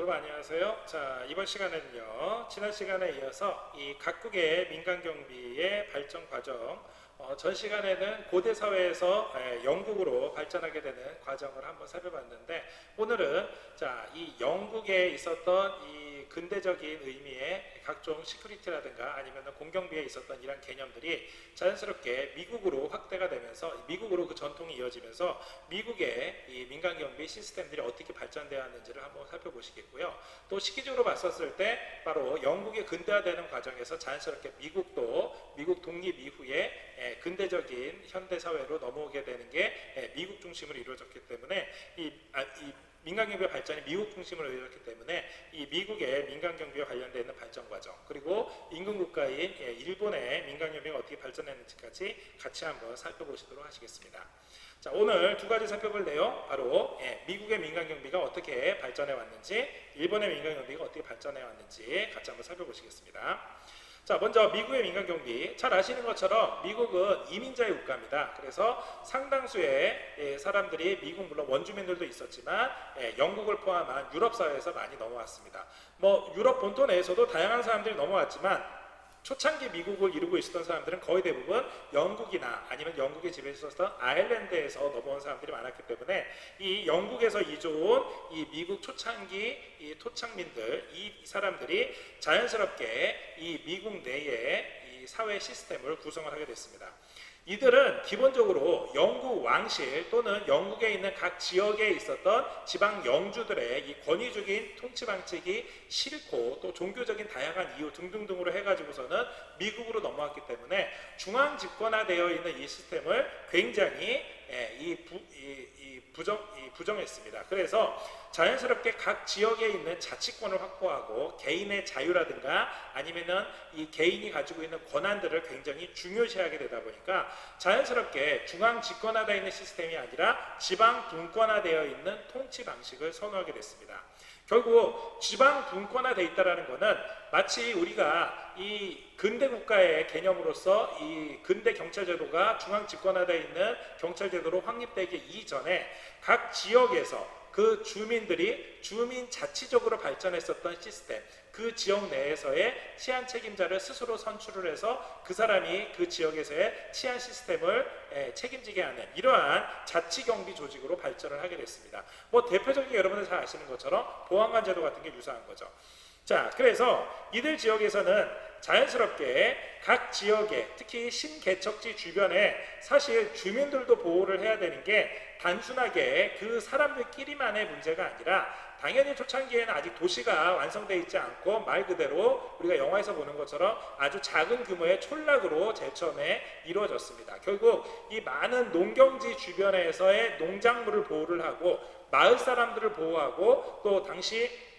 여러분 안녕하세요. 자, 이번 시간에는요, 지난 시간에 이어서 이 각국의 민간 경비의 발전 과정, 전 시간에는 고대 사회에서 영국으로 발전하게 되는 과정을 한번 살펴봤는데, 오늘은 자, 이 영국에 있었던 이 근대적인 의미의 각종 시큐리티라든가 아니면 공경비에 있었던 이런 개념들이 자연스럽게 미국으로 확대가 되면서 미국으로 그 전통이 이어지면서 미국의 이 민간 경비 시스템들이 어떻게 발전되어 왔는지를 한번 살펴보시겠고요. 또 시기적으로 봤었을 때 바로 영국이 근대화되는 과정에서 자연스럽게 미국도 미국 독립 이후에 근대적인 현대 사회로 넘어오게 되는 게 미국 중심으로 이루어졌기 때문에 이 민간경비의 발전이 미국 중심으로 이루어졌기 때문에 이 미국의 민간경비와 관련되어 있는 발전 과정, 그리고 인근국가인 일본의 민간경비가 어떻게 발전했는지까지 같이 한번 살펴보시도록 하시겠습니다. 자, 오늘 두 가지 살펴볼 내용, 바로 미국의 민간경비가 어떻게 발전해 왔는지, 일본의 민간경비가 어떻게 발전해 왔는지 같이 한번 살펴보시겠습니다. 자, 먼저 미국의 민간경비, 잘 아시는 것처럼 미국은 이민자의 국가입니다. 그래서 상당수의 사람들이, 미국 물론 원주민들도 있었지만 영국을 포함한 유럽 사회에서 많이 넘어왔습니다. 유럽 본토 내에서도 다양한 사람들이 넘어왔지만 초창기 미국을 이루고 있었던 사람들은 거의 대부분 영국이나 아니면 영국의 지배에 있었던 아일랜드에서 넘어온 사람들이 많았기 때문에 이 영국에서 이주온 이 미국 초창기 이 토착민들, 이 사람들이 자연스럽게 이 미국 내에 이 사회 시스템을 구성을 하게 됐습니다. 이들은 기본적으로 영국 왕실 또는 영국에 있는 각 지역에 있었던 지방 영주들의 이 권위적인 통치 방식이 싫고 또 종교적인 다양한 이유 등등등으로 해가지고서는 미국으로 넘어왔기 때문에 중앙 집권화되어 있는 이 시스템을 굉장히 부정했습니다. 그래서 자연스럽게 각 지역에 있는 자치권을 확보하고 개인의 자유라든가 아니면은 이 개인이 가지고 있는 권한들을 굉장히 중요시하게 되다 보니까 자연스럽게 중앙 집권화되어 있는 시스템이 아니라 지방 분권화되어 있는 통치 방식을 선호하게 됐습니다. 결국 지방 분권화되어 있다는 것은 마치 우리가 이 근대 국가의 개념으로서 이 근대 경찰제도가 중앙 집권화되어 있는 경찰제도로 확립되기 이전에 각 지역에서 그 주민들이 주민 자치적으로 발전했었던 시스템, 그 지역 내에서의 치안 책임자를 스스로 선출을 해서 그 사람이 그 지역에서의 치안 시스템을 책임지게 하는 이러한 자치경비 조직으로 발전을 하게 됐습니다. 대표적인 여러분들 잘 아시는 것처럼 보안관 제도 같은 게 유사한 거죠. 자, 그래서 이들 지역에서는 자연스럽게 각 지역에, 특히 신개척지 주변에 사실 주민들도 보호를 해야 되는 게 단순하게 그 사람들끼리만의 문제가 아니라 당연히 초창기에는 아직 도시가 완성되어 있지 않고 말 그대로 우리가 영화에서 보는 것처럼 아주 작은 규모의 촌락으로 제일 처음에 이루어졌습니다. 결국 이 많은 농경지 주변에서의 농작물을 보호를 하고 마을 사람들을 보호하고 또 당시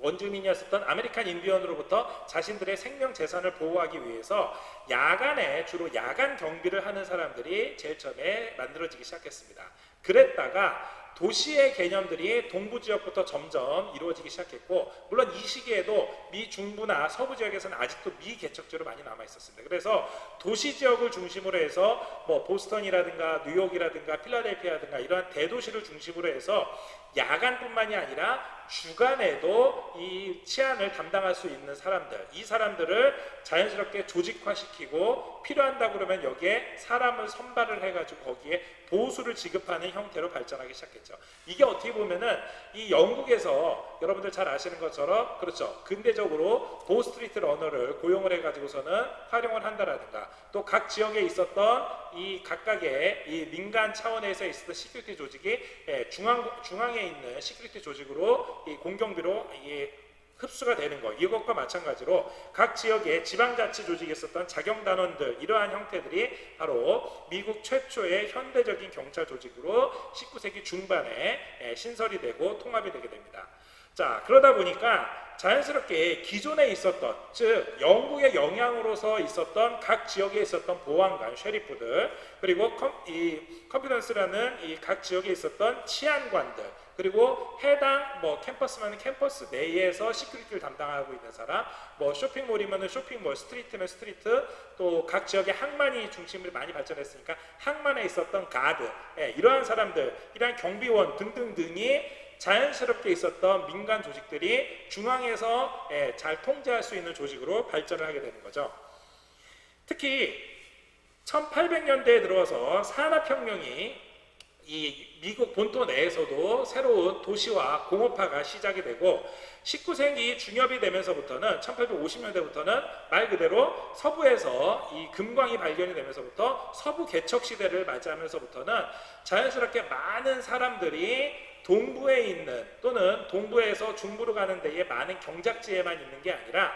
원주민이었었던 아메리칸 인디언으로부터 자신들의 생명 재산을 보호하기 위해서 야간에 주로 야간 경비를 하는 사람들이 제일 처음에 만들어지기 시작했습니다. 그랬다가 도시의 개념들이 동부 지역부터 점점 이루어지기 시작했고, 물론 이 시기에도 미 중부나 서부 지역에서는 아직도 미개척지로 많이 남아 있었습니다. 그래서 도시 지역을 중심으로 해서 보스턴이라든가 뉴욕이라든가 필라델피아라든가 이러한 대도시를 중심으로 해서 야간뿐만이 아니라 주간에도 이 치안을 담당할 수 있는 사람들, 이 사람들을 자연스럽게 조직화시키고 필요한다 그러면 여기에 사람을 선발을 해가지고 거기에 보수를 지급하는 형태로 발전하기 시작했죠. 이게 어떻게 보면은 이 영국에서 여러분들 잘 아시는 것처럼, 그렇죠, 근대적으로 보스트리트 러너를 고용을 해가지고서는 활용을 한다라든가, 또 각 지역에 있었던 이 각각의 이 민간 차원에서 있었던 시큐리티 조직이 중앙에 있는 시큐리티 조직으로 이 공경비로 흡수가 되는 것, 이것과 마찬가지로 각 지역의 지방자치 조직에 있었던 자경단원들, 이러한 형태들이 바로 미국 최초의 현대적인 경찰 조직으로 19세기 중반에 신설이 되고 통합이 되게 됩니다. 자, 그러다 보니까 자연스럽게 기존에 있었던, 즉 영국의 영향으로서 있었던 각 지역에 있었던 보안관, 셰리프들, 그리고 이 컴피던스라는 이 각 지역에 있었던 치안관들, 그리고 해당 캠퍼스면 캠퍼스 내에서 시큐리티를 담당하고 있는 사람, 쇼핑몰이면 쇼핑몰, 스트리트면 스트리트, 또 각 지역의 항만이 중심으로 많이 발전했으니까 항만에 있었던 가드, 이러한 사람들, 이러한 경비원 등등등이 자연스럽게 있었던 민간 조직들이 중앙에서 잘 통제할 수 있는 조직으로 발전을 하게 되는 거죠. 특히 1800년대에 들어서 산업혁명이 이 미국 본토 내에서도 새로운 도시화, 공업화가 시작이 되고 19세기 중엽이 되면서부터는 1850년대부터는 말 그대로 서부에서 이 금광이 발견이 되면서부터 서부 개척 시대를 맞이하면서부터는 자연스럽게 많은 사람들이 동부에 있는 또는 동부에서 중부로 가는 데에 많은 경작지에만 있는 게 아니라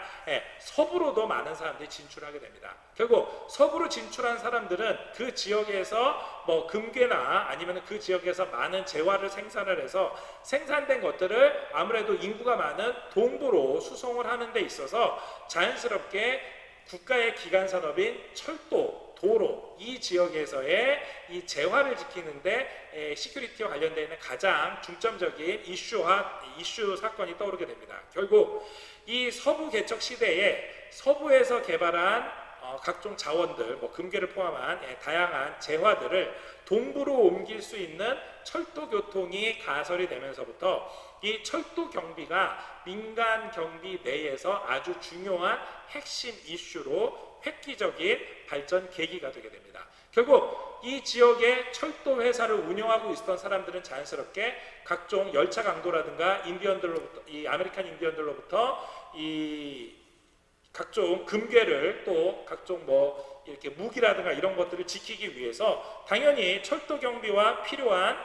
서부로도 많은 사람들이 진출하게 됩니다. 결국 서부로 진출한 사람들은 그 지역에서 뭐 금괴나 아니면 그 지역에서 많은 재화를 생산을 해서 생산된 것들을 아무래도 인구가 많은 동부로 수송을 하는 데 있어서 자연스럽게 국가의 기간 산업인 철도, 도로, 이 지역에서의 이 재화를 지키는데 시큐리티와 관련되어 있는 가장 중점적인 이슈 사건이 떠오르게 됩니다. 결국 이 서부 개척 시대에 서부에서 개발한 각종 자원들, 뭐 금괴를 포함한 다양한 재화들을 동부로 옮길 수 있는 철도 교통이 가설이 되면서부터 이 철도 경비가 민간 경비 내에서 아주 중요한 핵심 이슈로 획기적인 발전 계기가 되게 됩니다. 결국 이 지역의 철도 회사를 운영하고 있었던 사람들은 자연스럽게 각종 열차 강도라든가 이 아메리칸 인디언들로부터 이 각종 금괴를 또 각종 뭐 이렇게 무기라든가 이런 것들을 지키기 위해서 당연히 철도 경비와 필요한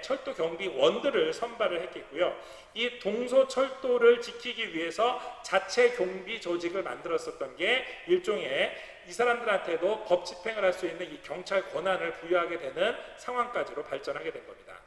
철도 경비원들을 선발을 했겠고요. 이 동서철도를 지키기 위해서 자체 경비 조직을 만들었었던 게 일종의 이 사람들한테도 법 집행을 할 수 있는 이 경찰 권한을 부여하게 되는 상황까지로 발전하게 된 겁니다.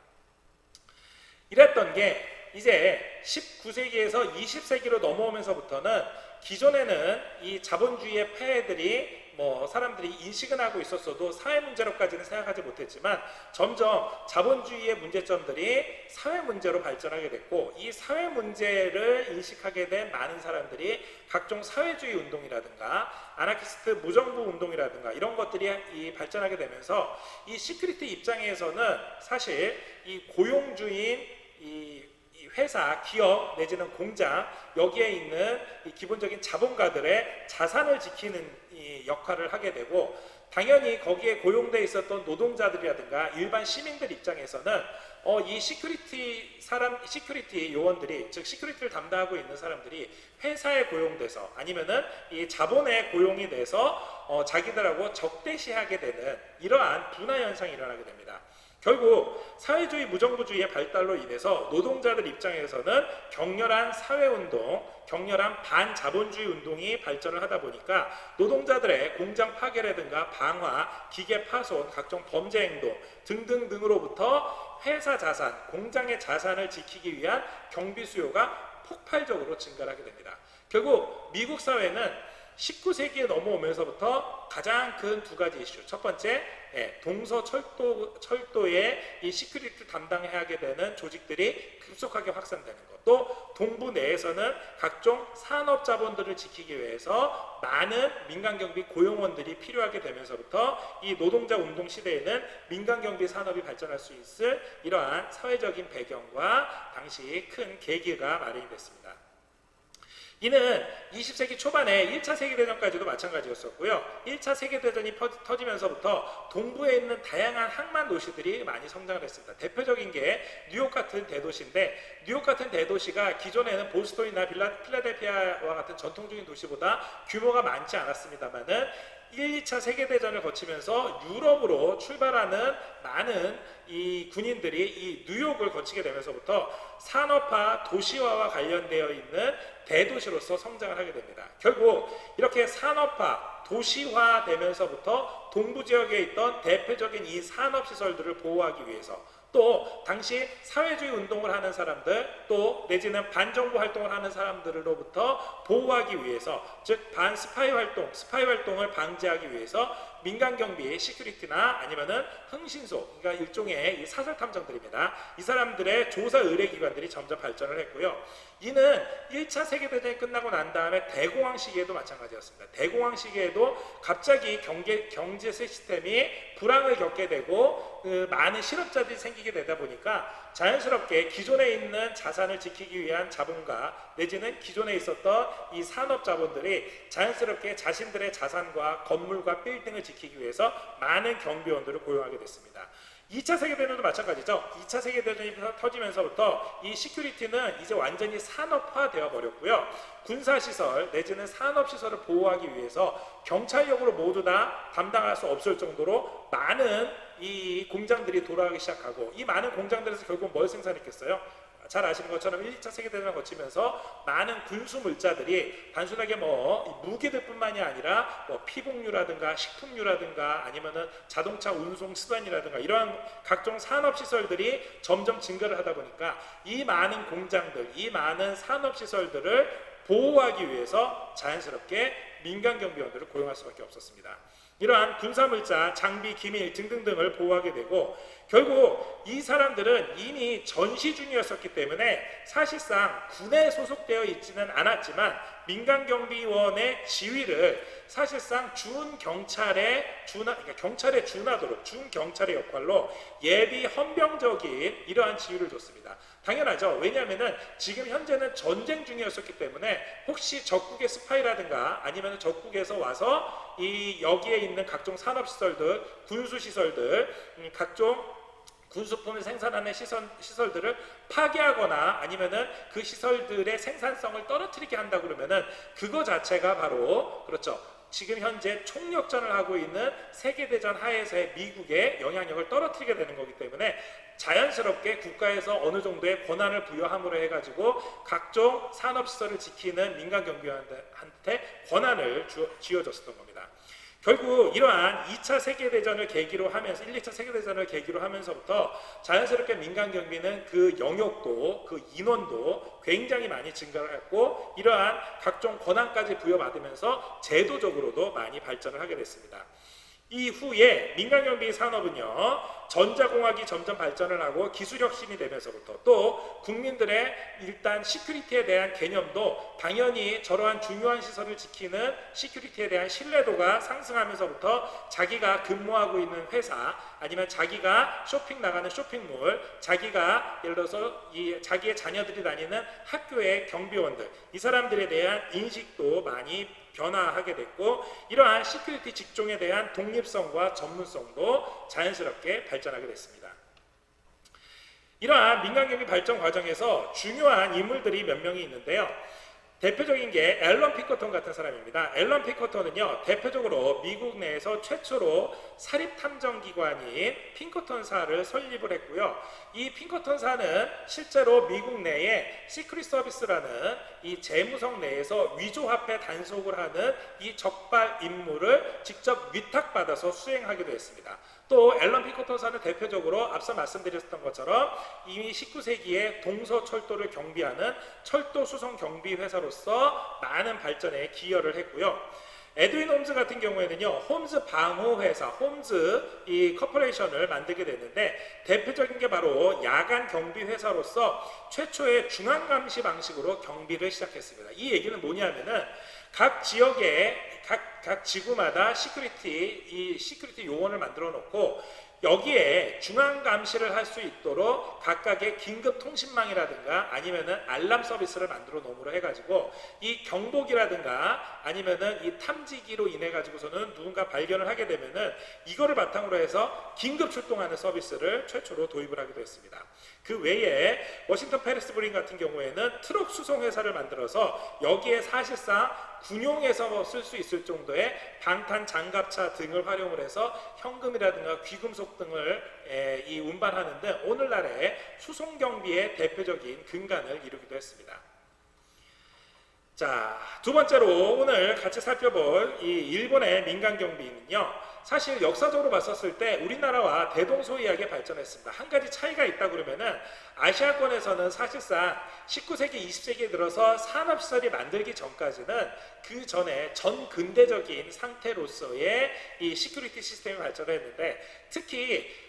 이랬던 게 이제 19세기에서 20세기로 넘어오면서부터는 기존에는 이 자본주의의 폐해들이 뭐 사람들이 인식은 하고 있었어도 사회 문제로까지는 생각하지 못했지만 점점 자본주의의 문제점들이 사회 문제로 발전하게 됐고 이 사회 문제를 인식하게 된 많은 사람들이 각종 사회주의 운동이라든가 아나키스트 무정부 운동이라든가 이런 것들이 발전하게 되면서 이 시큐리티 입장에서는 사실 이 고용주인 이 회사, 기업 내지는 공장 여기에 있는 이 기본적인 자본가들의 자산을 지키는 이 역할을 하게 되고 당연히 거기에 고용돼 있었던 노동자들이라든가 일반 시민들 입장에서는 이 시큐리티 요원들이 즉 시큐리티를 담당하고 있는 사람들이 회사에 고용돼서 아니면은 이 자본에 고용이 돼서 자기들하고 적대시하게 되는 이러한 분화 현상이 일어나게 됩니다. 결국 사회주의 무정부주의의 발달로 인해서 노동자들 입장에서는 격렬한 사회운동, 격렬한 반자본주의 운동이 발전을 하다 보니까 노동자들의 공장 파괴라든가 방화, 기계 파손, 각종 범죄 행동 등등으로부터 회사 자산, 공장의 자산을 지키기 위한 경비 수요가 폭발적으로 증가하게 됩니다. 결국 미국 사회는 19세기에 넘어오면서부터 가장 큰 두 가지 이슈. 첫 번째, 동서철도의 이 시큐리티를 담당해야 하게 되는 조직들이 급속하게 확산되는 것. 또 동부 내에서는 각종 산업 자본들을 지키기 위해서 많은 민간경비 고용원들이 필요하게 되면서부터 이 노동자 운동 시대에는 민간경비 산업이 발전할 수 있을 이러한 사회적인 배경과 당시 큰 계기가 마련이 됐습니다. 이는 20세기 초반에 1차 세계대전까지도 마찬가지였었고요. 1차 세계대전이 터지면서부터 동부에 있는 다양한 항만 도시들이 많이 성장을 했습니다. 대표적인 게 뉴욕 같은 대도시인데 뉴욕 같은 대도시가 기존에는 보스턴이나 필라델피아와 같은 전통적인 도시보다 규모가 많지 않았습니다만은 1, 2차 세계대전을 거치면서 유럽으로 출발하는 많은 이 군인들이 이 뉴욕을 거치게 되면서부터 산업화, 도시화와 관련되어 있는 대도시로서 성장을 하게 됩니다. 결국 이렇게 산업화, 도시화 되면서부터 동부 지역에 있던 대표적인 이 산업시설들을 보호하기 위해서 또 당시 사회주의 운동을 하는 사람들 또 내지는 반정부 활동을 하는 사람들로부터 보호하기 위해서 즉 반스파이 활동을 방지하기 위해서 민간경비, 시큐리티나 아니면은 흥신소, 그러니까 일종의 이 사설탐정들입니다. 이 사람들의 조사 의뢰기관들이 점점 발전을 했고요. 이는 1차 세계대전이 끝나고 난 다음에 대공황 시기에도 마찬가지였습니다. 대공황 시기에도 갑자기 경제 시스템이 불황을 겪게 되고 많은 실업자들이 생기게 되다 보니까 자연스럽게 기존에 있는 자산을 지키기 위한 자본가 내지는 기존에 있었던 이 산업 자본들이 자연스럽게 자신들의 자산과 건물과 빌딩을 지키기 위해서 많은 경비원들을 고용하게 됐습니다. 2차 세계대전도 마찬가지죠. 2차 세계대전이 터지면서부터 이 시큐리티는 이제 완전히 산업화되어 버렸고요. 군사시설 내지는 산업시설을 보호하기 위해서 경찰력으로 모두 다 담당할 수 없을 정도로 많은 이 공장들이 돌아가기 시작하고, 이 많은 공장들에서 결국 뭘 생산했겠어요? 잘 아시는 것처럼 1, 2차 세계대전을 거치면서 많은 군수 물자들이 단순하게 뭐 무기들뿐만이 아니라 뭐 피복류라든가 식품류라든가 아니면은 자동차 운송 수단이라든가 이러한 각종 산업 시설들이 점점 증가를 하다 보니까 이 많은 공장들, 이 많은 산업 시설들을 보호하기 위해서 자연스럽게 민간 경비원들을 고용할 수밖에 없었습니다. 이러한 군사물자, 장비, 기밀 등등등을 보호하게 되고, 결국 이 사람들은 이미 전시 중이었었기 때문에 사실상 군에 소속되어 있지는 않았지만 민간경비원의 지위를 사실상 그러니까 경찰에 준하도록 준경찰의 역할로 예비 헌병적인 이러한 지위를 줬습니다. 당연하죠. 왜냐하면은 지금 현재는 전쟁 중이었었기 때문에 혹시 적국의 스파이라든가 아니면 적국에서 와서 이 여기에 있는 각종 산업시설들, 군수시설들, 각종 군수품을 생산하는 시설들을 파괴하거나 아니면은 그 시설들의 생산성을 떨어뜨리게 한다 그러면은 그거 자체가 바로 그렇죠. 지금 현재 총력전을 하고 있는 세계대전 하에서의 미국의 영향력을 떨어뜨리게 되는 거기 때문에 자연스럽게 국가에서 어느 정도의 권한을 부여함으로 해가지고 각종 산업시설을 지키는 민간경비원한테 권한을 쥐어줬었던 겁니다. 결국 이러한 2차 세계대전을 계기로 하면서 1, 2차 세계대전을 계기로 하면서부터 자연스럽게 민간경비는 그 영역도 그 인원도 굉장히 많이 증가를 했고, 이러한 각종 권한까지 부여받으면서 제도적으로도 많이 발전을 하게 됐습니다. 이후에 민간경비 산업은요, 전자공학이 점점 발전을 하고 기술혁신이 되면서부터 또 국민들의 일단 시큐리티에 대한 개념도 당연히 저러한 중요한 시설을 지키는 시큐리티에 대한 신뢰도가 상승하면서부터 자기가 근무하고 있는 회사 아니면 자기가 쇼핑 나가는 쇼핑몰, 자기가 예를 들어서 자기의 자녀들이 다니는 학교의 경비원들, 이 사람들에 대한 인식도 많이 변화하게 됐고, 이러한 시큐리티 직종에 대한 독립성과 전문성도 자연스럽게 발전하게 됐습니다. 이러한 민간경비 발전 과정에서 중요한 인물들이 몇 명이 있는데요. 대표적인 게 앨런 피커턴 같은 사람입니다. 앨런 피커턴은요, 대표적으로 미국 내에서 최초로 사립탐정기관인 핑커턴사를 설립을 했고요. 이 핑커턴사는 실제로 미국 내에 시크릿 서비스라는 이 재무성 내에서 위조화폐 단속을 하는 이 적발 임무를 직접 위탁받아서 수행하기도 했습니다. 또 앨런 피커턴사는 대표적으로 앞서 말씀드렸던 것처럼 이미 19세기에 동서철도를 경비하는 철도 수송 경비 회사로서 많은 발전에 기여를 했고요. 에드윈 홈즈 같은 경우에는요, 홈즈 방호 회사, 홈즈 이 커퍼레이션을 만들게 됐는데, 대표적인 게 바로 야간 경비 회사로서 최초의 중앙 감시 방식으로 경비를 시작했습니다. 이 얘기는 뭐냐면은 각 지역에 각 지구마다 시큐리티 요원을 만들어 놓고 여기에 중앙 감시를 할 수 있도록 각각의 긴급 통신망이라든가 아니면은 알람 서비스를 만들어 놓음으로 해가지고 이 경보기라든가 아니면은 이 탐지기로 인해 가지고서는 누군가 발견을 하게 되면은 이거를 바탕으로 해서 긴급 출동하는 서비스를 최초로 도입을 하기도 했습니다. 그 외에 워싱턴 페리스브링 같은 경우에는 트럭 수송 회사를 만들어서 여기에 사실상 군용에서 쓸 수 있을 정도의 방탄 장갑차 등을 활용을 해서 현금이라든가 귀금속 등을 운반하는 등 오늘날의 수송 경비의 대표적인 근간을 이루기도 했습니다. 자, 두 번째로 오늘 같이 살펴볼 이 일본의 민간 경비는요, 사실 역사적으로 봤었을 때 우리나라와 대동소이하게 발전했습니다. 한 가지 차이가 있다 그러면은 아시아권에서는 사실상 19세기, 20세기에 들어서 산업시설이 만들기 전까지는 그 전에 전 근대적인 상태로서의 이 시큐리티 시스템이 발전했는데, 특히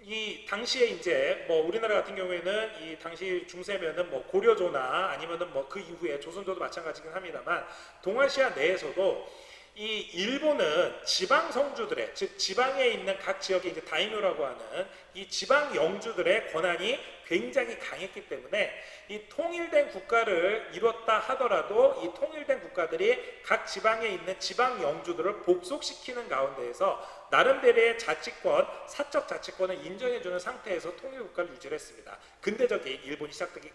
이 당시에 이제 뭐 우리나라 같은 경우에는 이 당시 중세면은 뭐 고려조나 아니면은 뭐 그 이후에 조선조도 마찬가지긴 합니다만, 동아시아 내에서도 이 일본은 지방 성주들의, 즉 지방에 있는 각 지역의 이제 다이묘라고 하는 이 지방 영주들의 권한이 굉장히 강했기 때문에 이 통일된 국가를 이뤘다 하더라도 이 통일된 국가들이 각 지방에 있는 지방 영주들을 복속시키는 가운데에서 나름대로의 자치권, 사적 자치권을 인정해주는 상태에서 통일국가를 유지를 했습니다. 근대적인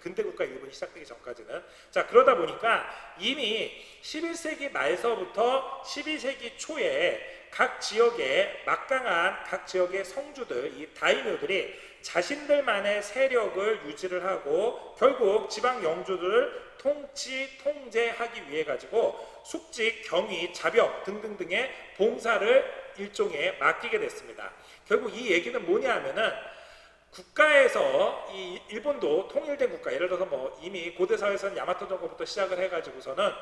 근대국가 일본이 시작되기 전까지는. 자, 그러다 보니까 이미 11세기 말서부터 12세기 초에 각 지역의 막강한 각 지역의 성주들, 이 다이묘들이 자신들만의 세력을 유지를 하고 결국 지방 영주들을 통제하기 위해 가지고 숙직, 경위, 자벽 등등등의 봉사를 일종의 맡기게 됐습니다. 결국 이 얘기는 뭐냐 하면은 국가에서 이 일본도 통일된 국가, 예를 들어서 뭐 이미 고대사회에서는 야마토 정권부터 시작을 해가지고서는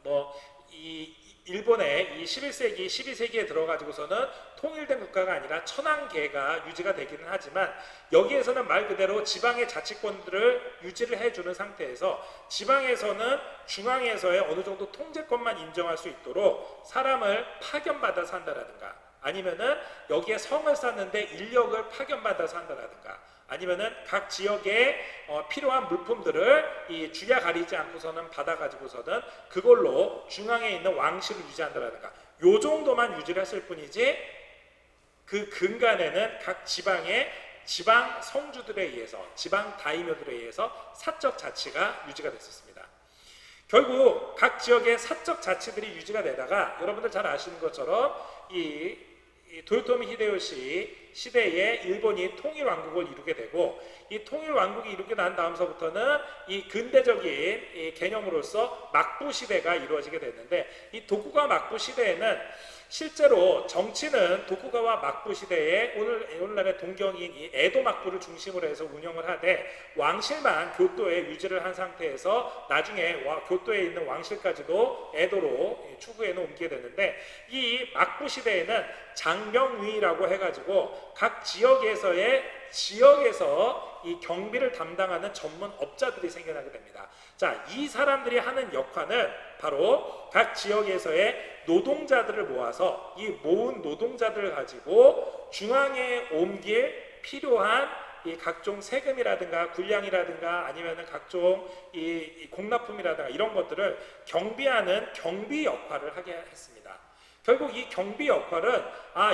뭐 이 일본의 이 11세기, 12세기에 들어가지고서는 통일된 국가가 아니라 천황계가 유지가 되기는 하지만 여기에서는 말 그대로 지방의 자치권들을 유지를 해주는 상태에서 지방에서는 중앙에서의 어느 정도 통제권만 인정할 수 있도록 사람을 파견받아서 한다라든가 아니면은 여기에 성을 쌓는데 인력을 파견받아서 한다라든가 아니면은 각 지역에 필요한 물품들을 이 주야 가리지 않고서는 받아가지고서는 그걸로 중앙에 있는 왕실을 유지한다라든가 요 정도만 유지를 했을 뿐이지 그 근간에는 각 지방의 지방 성주들에 의해서 지방 다이묘들에 의해서 사적 자치가 유지가 됐었습니다. 결국 각 지역의 사적 자치들이 유지가 되다가 여러분들 잘 아시는 것처럼 이 도요토미 히데요시 시대에 일본이 통일왕국을 이루게 되고 이 통일왕국이 이루게 난 다음서부터는 이 근대적인 이 개념으로서 막부 시대가 이루어지게 됐는데 이 도쿠가와 막부 시대에는 실제로 정치는 도쿠가와 막부 시대에 오늘날의 동경인 이 에도 막부를 중심으로 해서 운영을 하되 왕실만 교토에 유지를 한 상태에서 나중에 교토에 있는 왕실까지도 에도로 추구해는 옮기게 됐는데 이 막부 시대에는 장병위라고 해가지고 각 지역에서 이 경비를 담당하는 전문 업자들이 생겨나게 됩니다. 자, 이 사람들이 하는 역할은 바로 각 지역에서의 노동자들을 모아서 이 모은 노동자들을 가지고 중앙에 옮길 필요한 이 각종 세금이라든가 군량이라든가 아니면은 각종 이 공납품이라든가 이런 것들을 경비하는 경비 역할을 하게 했습니다. 결국 이 경비 역할은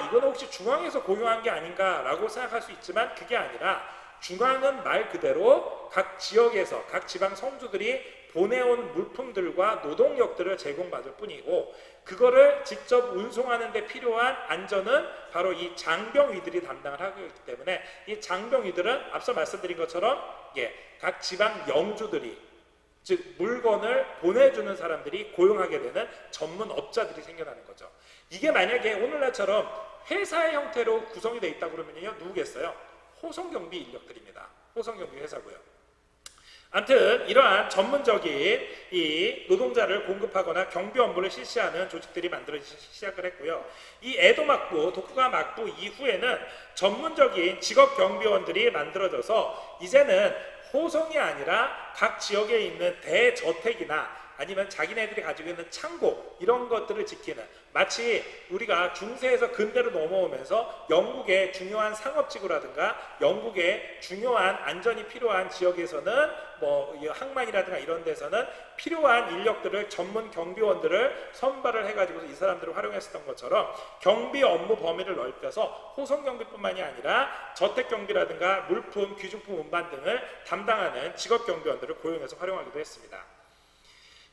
이건 혹시 중앙에서 고용한 게 아닌가라고 생각할 수 있지만 그게 아니라 중앙은 말 그대로 각 지역에서 각 지방 성주들이 보내온 물품들과 노동력들을 제공받을 뿐이고 그거를 직접 운송하는 데 필요한 안전은 바로 이 장병위들이 담당을 하고 있기 때문에 이 장병위들은 앞서 말씀드린 것처럼 각 지방 영주들이 즉 물건을 보내주는 사람들이 고용하게 되는 전문 업자들이 생겨나는 거죠. 이게 만약에 오늘날처럼 회사의 형태로 구성이 되어 있다고 그러면요 누구겠어요? 호송경비 인력들입니다. 호송경비 회사고요. 아무튼 이러한 전문적인 이 노동자를 공급하거나 경비 업무를 실시하는 조직들이 만들어지기 시작을 했고요. 이 에도 막부, 도쿠가 막부 이후에는 전문적인 직업 경비원들이 만들어져서 이제는 호송이 아니라 각 지역에 있는 대저택이나 아니면 자기네들이 가지고 있는 창고 이런 것들을 지키는 마치 우리가 중세에서 근대로 넘어오면서 영국의 중요한 상업지구라든가 영국의 중요한 안전이 필요한 지역에서는 뭐 항만이라든가 이런 데서는 필요한 인력들을 전문 경비원들을 선발을 해가지고 이 사람들을 활용했었던 것처럼 경비 업무 범위를 넓혀서 호송경비뿐만이 아니라 저택경비라든가 물품, 귀중품 운반 등을 담당하는 직업경비원들을 고용해서 활용하기도 했습니다.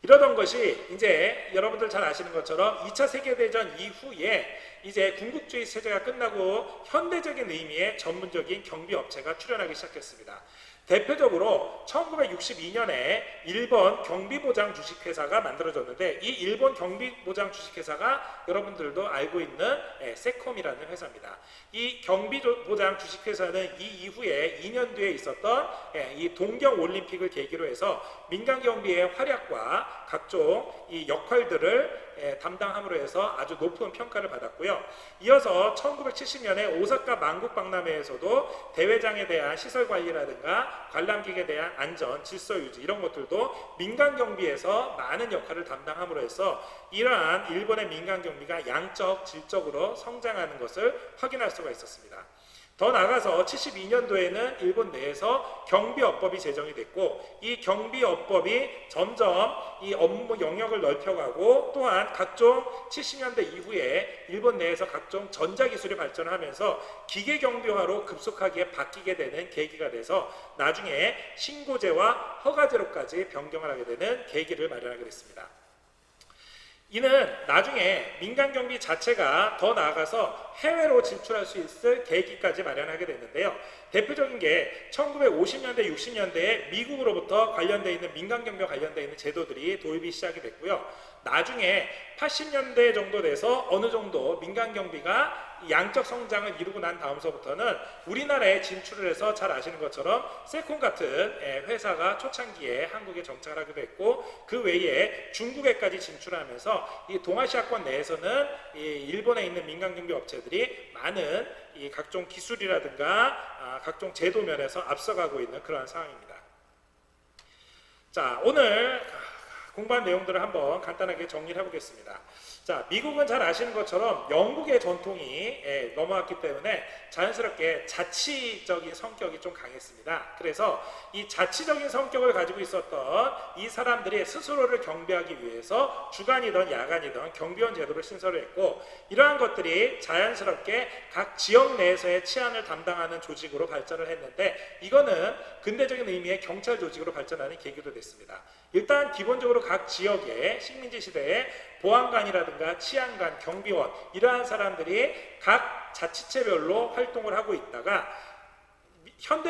이러던 것이 이제 여러분들 잘 아시는 것처럼 2차 세계대전 이후에 이제 군국주의 체제가 끝나고 현대적인 의미의 전문적인 경비업체가 출현하기 시작했습니다. 대표적으로 1962년에 일본 경비보장 주식회사가 만들어졌는데 이 일본 경비보장 주식회사가 여러분들도 알고 있는 세콤이라는 회사입니다. 이 경비보장 주식회사는 이 이후에 2년 뒤에 있었던 이 동경올림픽을 계기로 해서 민간경비의 활약과 각종 이 역할들을 담당함으로 해서 아주 높은 평가를 받았고요. 이어서 1970년에 오사카 만국박람회에서도 대회장에 대한 시설관리라든가 관람객에 대한 안전, 질서 유지 이런 것들도 민간경비에서 많은 역할을 담당함으로 해서 이러한 일본의 민간경비가 양적, 질적으로 성장하는 것을 확인할 수가 있었습니다. 더 나아가서 72년도에는 일본 내에서 경비업법이 제정이 됐고, 이 경비업법이 점점 이 업무 영역을 넓혀가고, 또한 각종 70년대 이후에 일본 내에서 각종 전자기술이 발전하면서 기계경비화로 급속하게 바뀌게 되는 계기가 돼서 나중에 신고제와 허가제로까지 변경을 하게 되는 계기를 마련하게 됐습니다. 이는 나중에 민간경비 자체가 더 나아가서 해외로 진출할 수 있을 계기까지 마련하게 됐는데요. 대표적인 게 1950년대, 60년대에 미국으로부터 관련되어 있는 민간경비와 관련되어 있는 제도들이 도입이 시작이 됐고요. 나중에 80년대 정도 돼서 어느 정도 민간경비가 양적 성장을 이루고 난 다음서부터는 우리나라에 진출을 해서 잘 아시는 것처럼 셀콤 같은 회사가 초창기에 한국에 정착을 하기도 했고, 그 외에 중국에까지 진출하면서 이 동아시아권 내에서는 이 일본에 있는 민간경비 업체들이 많은 이 각종 기술이라든가 각종 제도 면에서 앞서가고 있는 그러한 상황입니다. 자, 오늘 공부한 내용들을 한번 간단하게 정리를 해보겠습니다. 자, 미국은 잘 아시는 것처럼 영국의 전통이 넘어왔기 때문에 자연스럽게 자치적인 성격이 좀 강했습니다. 그래서 이 자치적인 성격을 가지고 있었던 이 사람들이 스스로를 경비하기 위해서 주간이든 야간이든 경비원 제도를 신설을 했고, 이러한 것들이 자연스럽게 각 지역 내에서의 치안을 담당하는 조직으로 발전을 했는데, 이거는 근대적인 의미의 경찰 조직으로 발전하는 계기도 됐습니다. 일단 기본적으로 각 지역의 식민지 시대에 보안관이라든가 치안관, 경비원 이러한 사람들이 각 자치체별로 활동을 하고 있다가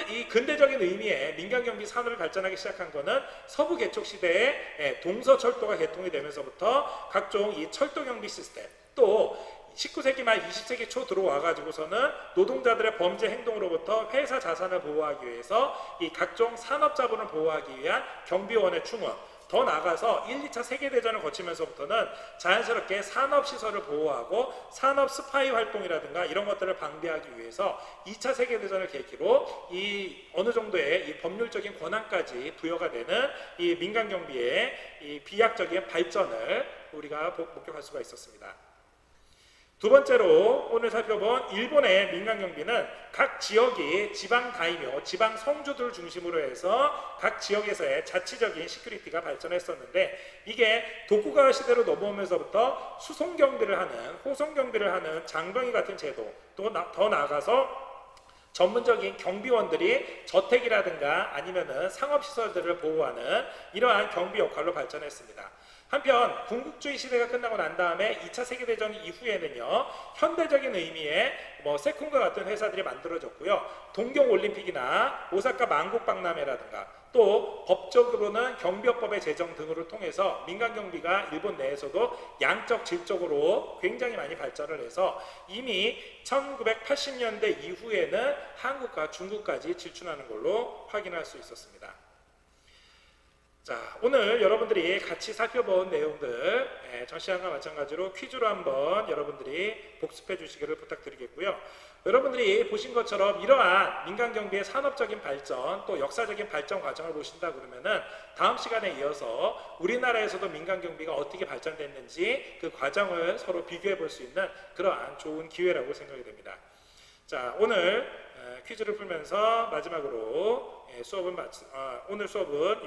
이 근대적인 의미의 민간경비 산업이 발전하기 시작한 것은 서부 개척 시대에 동서철도가 개통이 되면서부터 각종 이 철도경비 시스템, 또 19세기 말 20세기 초 들어와 가지고서는 노동자들의 범죄 행동으로부터 회사 자산을 보호하기 위해서 이 각종 산업 자본을 보호하기 위한 경비원의 충원, 더 나아가서 1, 2차 세계대전을 거치면서부터는 자연스럽게 산업시설을 보호하고 산업 스파이 활동이라든가 이런 것들을 방대하기 위해서 2차 세계대전을 계기로 이 어느 정도의 이 법률적인 권한까지 부여가 되는 이 민간경비의 이 비약적인 발전을 우리가 목격할 수가 있었습니다. 두 번째로 오늘 살펴본 일본의 민간경비는 각 지역이 지방 다이묘, 지방 성주들을 중심으로 해서 각 지역에서의 자치적인 시큐리티가 발전했었는데, 이게 도쿠가와 시대로 넘어오면서부터 수송경비를 하는, 호송경비를 하는 장병이 같은 제도, 또 더 나아가서 전문적인 경비원들이 저택이라든가 아니면은 상업시설들을 보호하는 이러한 경비 역할로 발전했습니다. 한편 군국주의 시대가 끝나고 난 다음에 2차 세계대전 이후에는요, 현대적인 의미의 세콤과 같은 회사들이 만들어졌고요. 동경올림픽이나 오사카 만국박람회라든가 또 법적으로는 경비업법의 제정 등을 통해서 민간경비가 일본 내에서도 양적 질적으로 굉장히 많이 발전을 해서 이미 1980년대 이후에는 한국과 중국까지 진출하는 걸로 확인할 수 있었습니다. 자, 오늘 여러분들이 같이 살펴본 내용들 전 시간과 마찬가지로 퀴즈로 한번 여러분들이 복습해 주시기를 부탁드리겠고요. 여러분들이 보신 것처럼 이러한 민간경비의 산업적인 발전 또 역사적인 발전 과정을 보신다 그러면은 다음 시간에 이어서 우리나라에서도 민간경비가 어떻게 발전됐는지 그 과정을 서로 비교해 볼 수 있는 그러한 좋은 기회라고 생각이 됩니다. 자, 오늘 퀴즈를 풀면서 마지막으로 오늘 수업은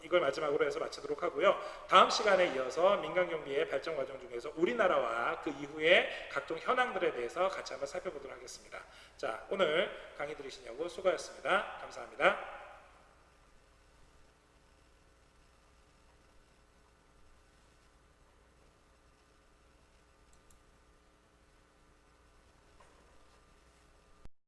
이걸 마지막으로 해서 마치도록 하고요. 다음 시간에 이어서 민간경비의 발전 과정 중에서 우리나라와 그 이후의 각종 현황들에 대해서 같이 한번 살펴보도록 하겠습니다. 자, 오늘 강의 들으시냐고 수고하셨습니다. 감사합니다.